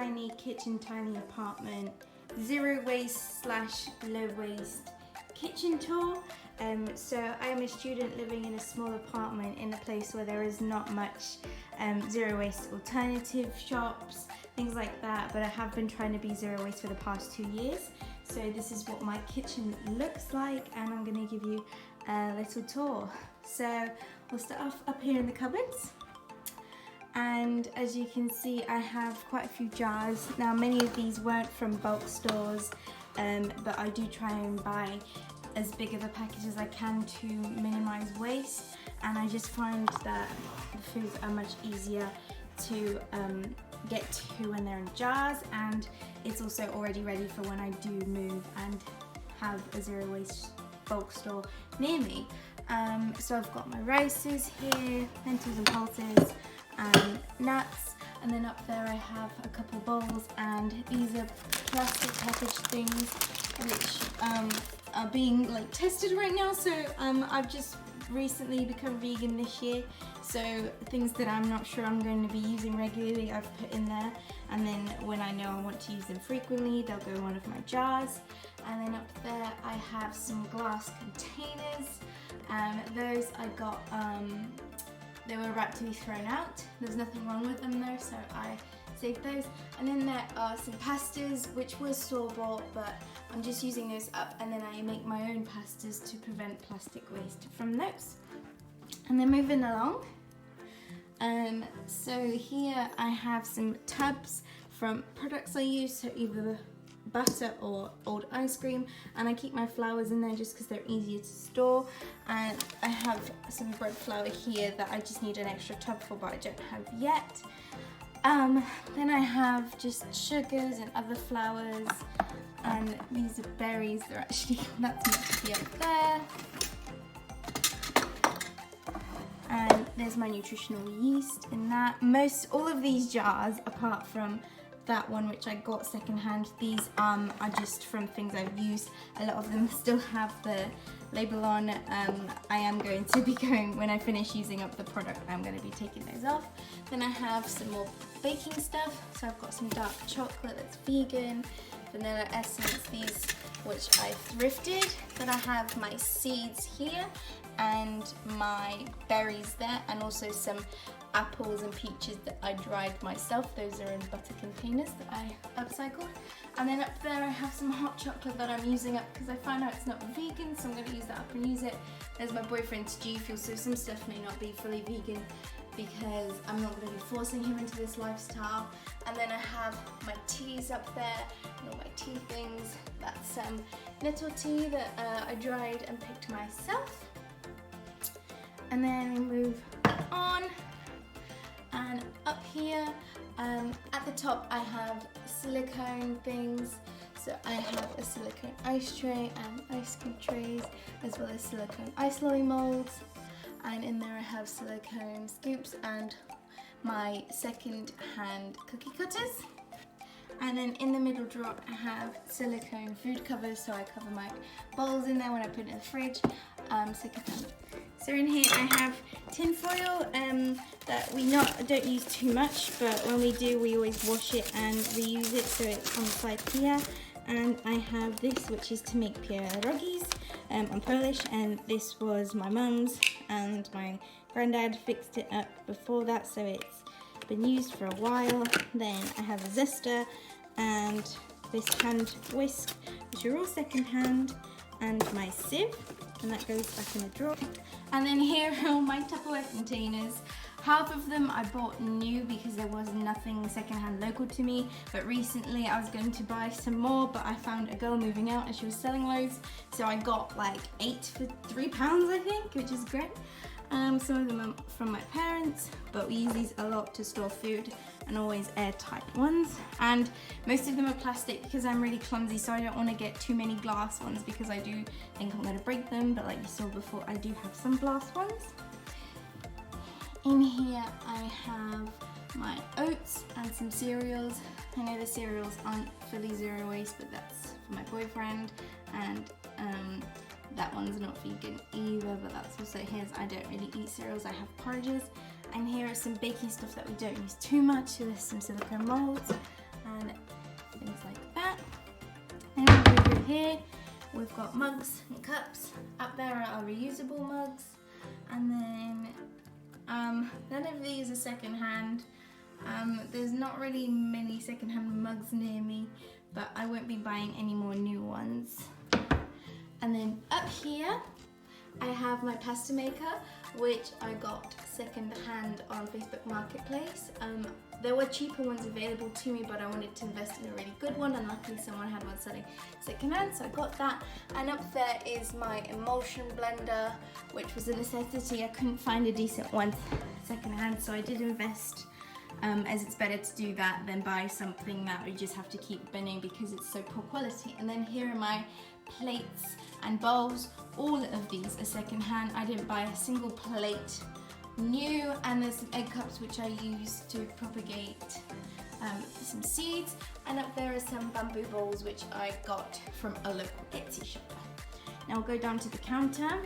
tiny kitchen, tiny apartment, zero waste / low waste kitchen tour. So I am a student living in a small apartment in a place where there is not much zero waste alternative shops, things like that, but I have been trying to be zero waste for the past 2 years. So this is what my kitchen looks like, and I'm going to give you a little tour. So we'll start off up here in the cupboards. And as you can see, I have quite a few jars. Now many of these weren't from bulk stores, but I do try and buy as big of a package as I can to minimize waste, and I just find that the foods are much easier to get to when they're in jars, and it's also already ready for when I do move and have a zero waste bulk store near me. So I've got my rices here, lentils and pulses, and nuts, and then up there I have a couple bowls, and these are plastic packaged things which are being like tested right now. So I've just recently become vegan this year, so things that I'm not sure I'm going to be using regularly I've put in there, and then when I know I want to use them frequently they'll go in one of my jars. And then up there I have some glass containers. Those I got, they were about to be thrown out. There's nothing wrong with them though, so I saved those. And then there are some pastas which were store-bought, but I'm just using those up, and then I make my own pastas to prevent plastic waste from those. And then moving along, so here I have some tubs from products I use, so either butter or old ice cream, and I keep my flours in there just because they're easier to store. And I have some bread flour here that I just need an extra tub for, but I don't have yet. Then I have just sugars and other flours, and these are berries. They're actually, that's meant to be up there. And there's my nutritional yeast in that. All of these jars, apart from that one which I got secondhand, these are just from things I've used. A lot of them still have the label on. I am going to be going, when I finish using up the product, I'm going to be taking those off. Then I have some more baking stuff. So I've got some dark chocolate that's vegan, vanilla essence, these which I thrifted. Then I have my seeds here and my berries there, and also some apples and peaches that I dried myself. Those are in butter containers that I upcycled. And then up there I have some hot chocolate that I'm using up because I found out it's not vegan, so I'm going to use that up and use it. There's my boyfriend's G Fuel, so some stuff may not be fully vegan because I'm not going to be forcing him into this lifestyle. And then I have my teas up there and all my tea things. That's some nettle tea that I dried and picked myself. And then we move on. And up here, at the top I have silicone things. So I have a silicone ice tray and ice cream trays, as well as silicone ice lolly molds. And in there I have silicone scoops and my second-hand cookie cutters. And then in the middle drawer I have silicone food covers, so I cover my bowls in there when I put it in the fridge, second-hand. So in here I have tin foil that we don't use too much, but when we do we always wash it and reuse it, so it's on the side here. And I have this, which is to make pierogis. I'm Polish, and this was my mum's, and my granddad fixed it up before that, so it's been used for a while. Then I have a zester and this hand whisk, which are all second hand, and my sieve, and that goes back in the drawer. And then here are all my Tupperware containers. Half of them I bought new because there was nothing secondhand local to me, but recently I was going to buy some more, but I found a girl moving out and she was selling loads, so I got like 8 for £3 I think, which is great. Some of them are from my parents, but we use these a lot to store food, and always airtight ones. And most of them are plastic because I'm really clumsy, so I don't want to get too many glass ones because I do think I'm going to break them, but like you saw before, I do have some glass ones. In here I have my oats and some cereals. I know the cereals aren't fully zero waste, but that's for my boyfriend, and that one's not vegan either, but that's also his. I don't really eat cereals, I have porridges. And here are some baking stuff that we don't use too much. So there's some silicone molds, and here we've got mugs and cups. Up there are our reusable mugs, and then none of these are secondhand. There's not really many secondhand mugs near me, but I won't be buying any more new ones. And then up here I have my pasta maker, which I got secondhand on Facebook Marketplace. There were cheaper ones available to me, but I wanted to invest in a really good one, and luckily someone had one selling secondhand, so I got that. And up there is my emulsion blender, which was a necessity. I couldn't find a decent one secondhand, so I did invest, as it's better to do that than buy something that we just have to keep binning because it's so poor quality. And then here are my plates and bowls. All of these are secondhand. I didn't buy a single plate new, and there's some egg cups which I use to propagate some seeds, and up there are some bamboo bowls which I got from a local Etsy shop. Now I'll go down to the counter.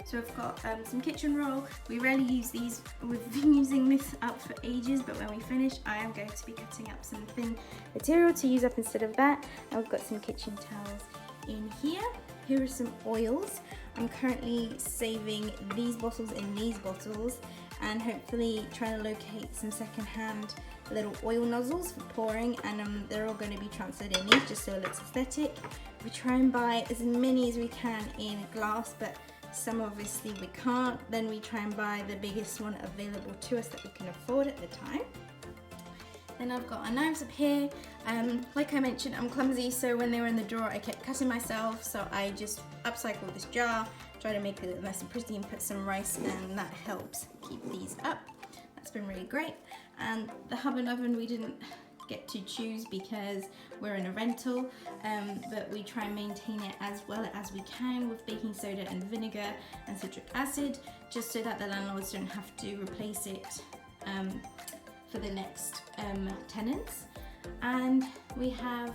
So I've got some kitchen roll. We rarely use these. We've been using this up for ages, but when we finish I am going to be cutting up some thin material to use up instead of that. And we've got some kitchen towels in here. Here are some oils. I'm currently saving these bottles in these bottles, and hopefully trying to locate some secondhand little oil nozzles for pouring, and they're all going to be transferred in these just so it looks aesthetic. We try and buy as many as we can in glass, but some obviously we can't. Then we try and buy the biggest one available to us that we can afford at the time. Then I've got our knives up here. Like I mentioned, I'm clumsy, so when they were in the drawer I kept cutting myself, so I just upcycled this jar, try to make it look nice and pretty, and put some rice, and that helps keep these up. That's been really great. And the oven we didn't get to choose because we're in a rental, but we try and maintain it as well as we can with baking soda and vinegar and citric acid, just so that the landlords don't have to replace it for the next tenants. And we have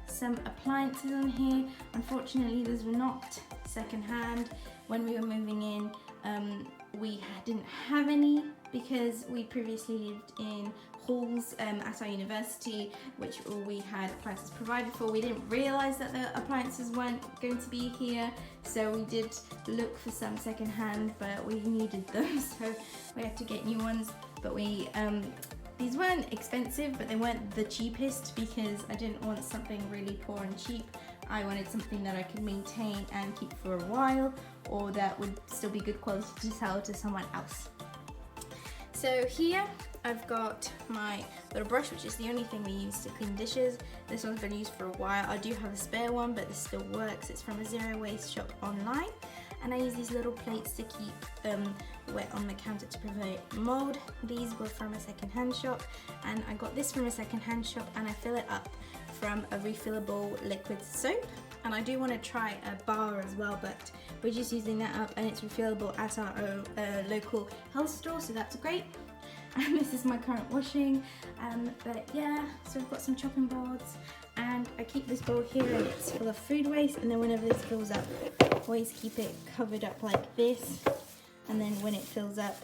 some appliances on here. Unfortunately, these were not secondhand. When we were moving in, we didn't have any because we previously lived in halls at our university, which we had appliances provided for. We didn't realise that the appliances weren't going to be here, so we did look for some secondhand, but we needed them, so we had to get new ones. But we these weren't expensive, but they weren't the cheapest because I didn't want something really poor and cheap. I wanted something that I could maintain and keep for a while, or that would still be good quality to sell to someone else. So here I've got my little brush, which is the only thing we use to clean dishes. This one's been used for a while. I do have a spare one, but this still works. It's from a zero waste shop online. And I use these little plates to keep wet on the counter to prevent mold. These were from a second-hand shop, and I got this from a second-hand shop, and I fill it up from a refillable liquid soap. And I do want to try a bar as well, but we're just using that up, and it's refillable at our local health store, so that's great. And this is my current washing, but yeah, so we've got some chopping boards, and I keep this bowl here and it's full of food waste, and then whenever this fills up, I always keep it covered up like this, and then when it fills up,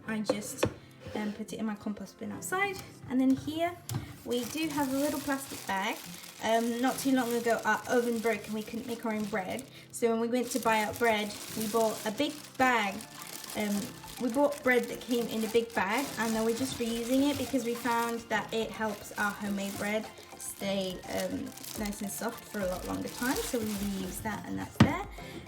I just put it in my compost bin outside. And then here we do have a little plastic bag. Not too long ago our oven broke and we couldn't make our own bread, so when we went to buy out bread, we bought a big bag. We bought bread that came in a big bag, and then we're just reusing it because we found that it helps our homemade bread stay nice and soft for a lot longer time, so we reuse that, and that's there.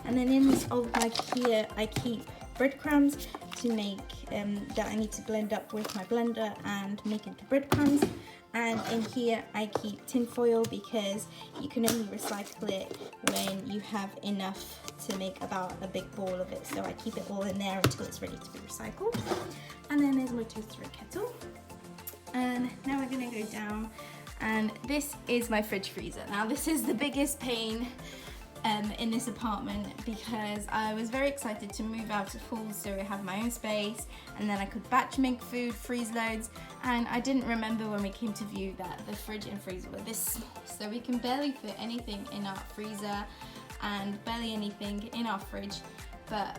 And then in this old bag here I keep breadcrumbs to make that I need to blend up with my blender and make into breadcrumbs. And in here I keep tin foil because you can only recycle it when you have enough to make about a big ball of it, so I keep it all in there until it's ready to be recycled. And then there's my toaster and kettle. And now we're gonna go down, and this is my fridge freezer. Now this is the biggest pain in this apartment because I was very excited to move out of halls so I have my own space, and then I could batch make food, freeze loads, and I didn't remember when we came to view that the fridge and freezer were this small, so we can barely fit anything in our freezer and barely anything in our fridge. But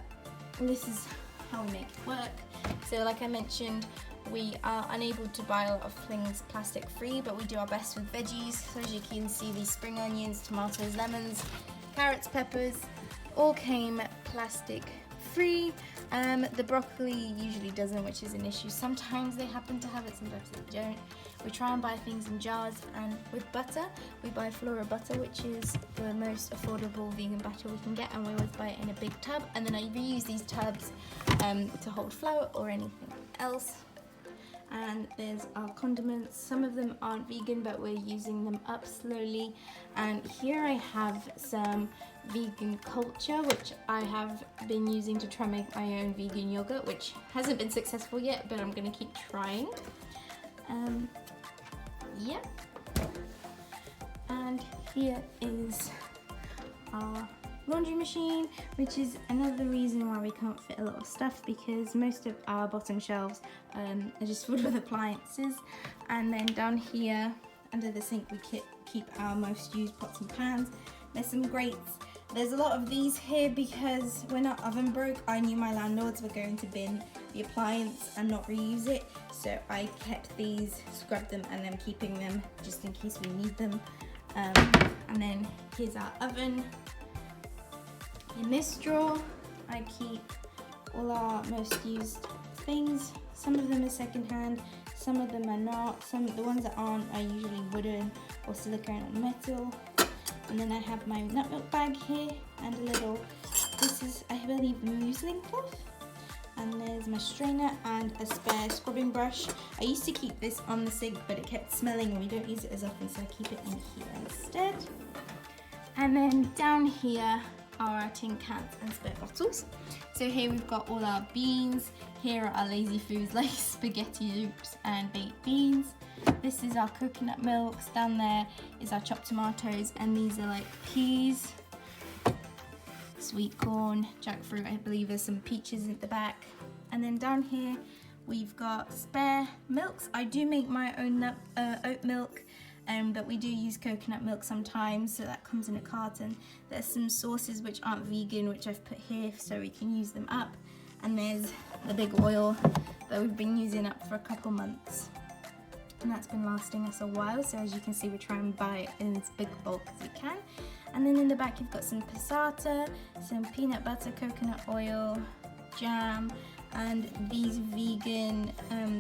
this is how we make it work. So like I mentioned, we are unable to buy a lot of things plastic free, but we do our best with veggies. So as you can see, these spring onions, tomatoes, lemons, carrots, peppers, all came plastic free. The broccoli usually doesn't, which is an issue. Sometimes they happen to have it, sometimes they don't. We try and buy things in jars, and with butter, we buy Flora butter, which is the most affordable vegan butter we can get, and we always buy it in a big tub, and then I reuse these tubs to hold flour or anything else. And there's our condiments. Some of them aren't vegan, but we're using them up slowly. And here I have some vegan culture, which I have been using to try make my own vegan yogurt, which hasn't been successful yet, but I'm gonna keep trying. Yeah. And here is our laundry machine, which is another reason why we can't fit a lot of stuff, because most of our bottom shelves are just filled with appliances. And then down here under the sink we keep our most used pots and pans. There's some grates. There's a lot of these here because when our oven broke, I knew my landlords were going to bin the appliance and not reuse it, so I kept these, scrubbed them, and then keeping them just in case we need them. And then here's our oven. In this drawer, I keep all our most used things. Some of them are secondhand, some of them are not. The ones that aren't are usually wooden or silicone or metal. And then I have my nut milk bag here and a little, this is, I believe, muslin cloth. And there's my strainer and a spare scrubbing brush. I used to keep this on the sink, but it kept smelling and we don't use it as often, so I keep it in here instead. And then down here are our tin cans and spare bottles. So here we've got all our beans. Here are our lazy foods like spaghetti oops and baked beans. This is our coconut milks. Down there is our chopped tomatoes, and these are like peas, sweet corn, jackfruit. I believe there's some peaches at the back. And then down here we've got spare milks. I do make my own oat milk, but we do use coconut milk sometimes, so that comes in a carton. There's some sauces which aren't vegan, which I've put here so we can use them up. And there's the big oil that we've been using up for a couple months. And that's been lasting us a while, so as you can see we try and buy it in as big bulk as we can. And then in the back you've got some passata, some peanut butter, coconut oil, jam, and these vegan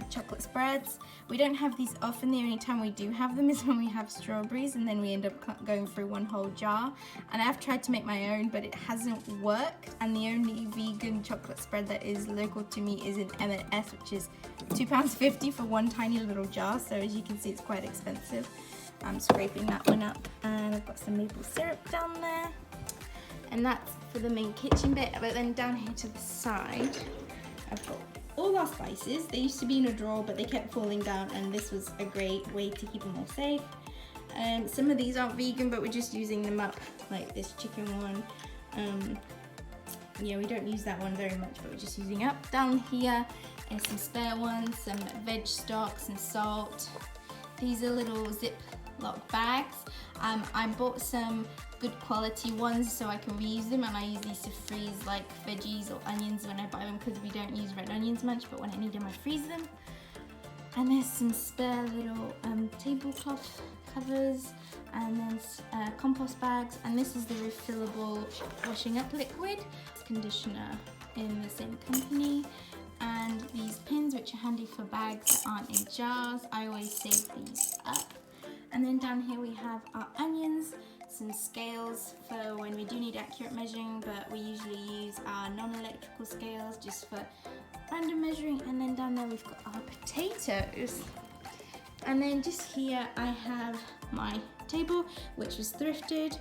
chocolate spreads. We don't have these often. The only time we do have them is when we have strawberries, and then we end up going through one whole jar. And I've tried to make my own, but it hasn't worked. And the only vegan chocolate spread that is local to me is in M&S, which is £2.50 for one tiny little jar. So as you can see, it's quite expensive. I'm scraping that one up, and I've got some maple syrup down there. And that's for the main kitchen bit. But then down here to the side, I've got all our spices. They used to be in a drawer, but they kept falling down, and this was a great way to keep them all safe. Some of these aren't vegan, but we're just using them up, like this chicken one. Yeah, we don't use that one very much, but we're just using up. Down here is some spare ones, some veg stock, some salt. These are little Ziploc bags. I bought some good quality ones so I can reuse them, and I use these to freeze like veggies or onions when I buy them, because we don't use red onions much, but when I need them I freeze them. And there's some spare little tablecloth covers, and then compost bags, and this is the refillable washing up liquid. Conditioner in the same company, and these pins which are handy for bags that aren't in jars. I always save these up. And then down here we have our onions, some scales for when we do need accurate measuring, but we usually use our non-electrical scales just for random measuring. And then down there we've got our potatoes. And then just here I have my table, which was thrifted.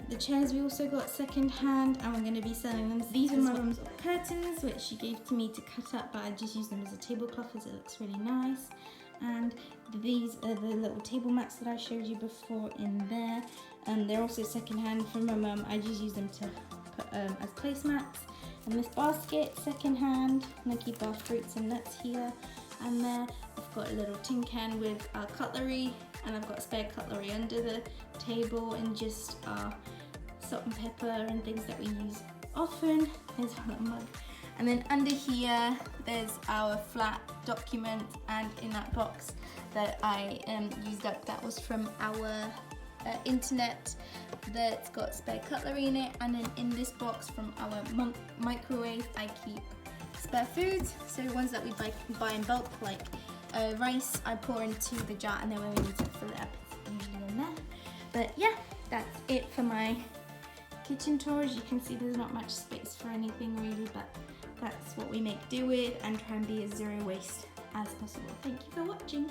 The chairs we also got second hand, and we're going to be selling them. These are my mum's curtains, which she gave to me to cut up, but I just use them as a tablecloth as it looks really nice. And these are the little table mats that I showed you before in there. They're also second hand from my mum. I just use them to put as placemats. And this basket, second hand, and I keep our fruits and nuts here. And there I've got a little tin can with our cutlery, and I've got spare cutlery under the table, and just our salt and pepper and things that we use often. There's a little mug. And then under here, there's our flat document, and in that box that I used up, that was from our internet, that's got spare cutlery in it. And then in this box from our microwave, I keep spare foods, so ones that we buy in bulk, like rice, I pour into the jar, and then when we need to fill it up, it's usually in there. But yeah, that's it for my kitchen tour. As you can see, there's not much space for anything really, but that's what we make do with and try and be as zero waste as possible. Thank you for watching.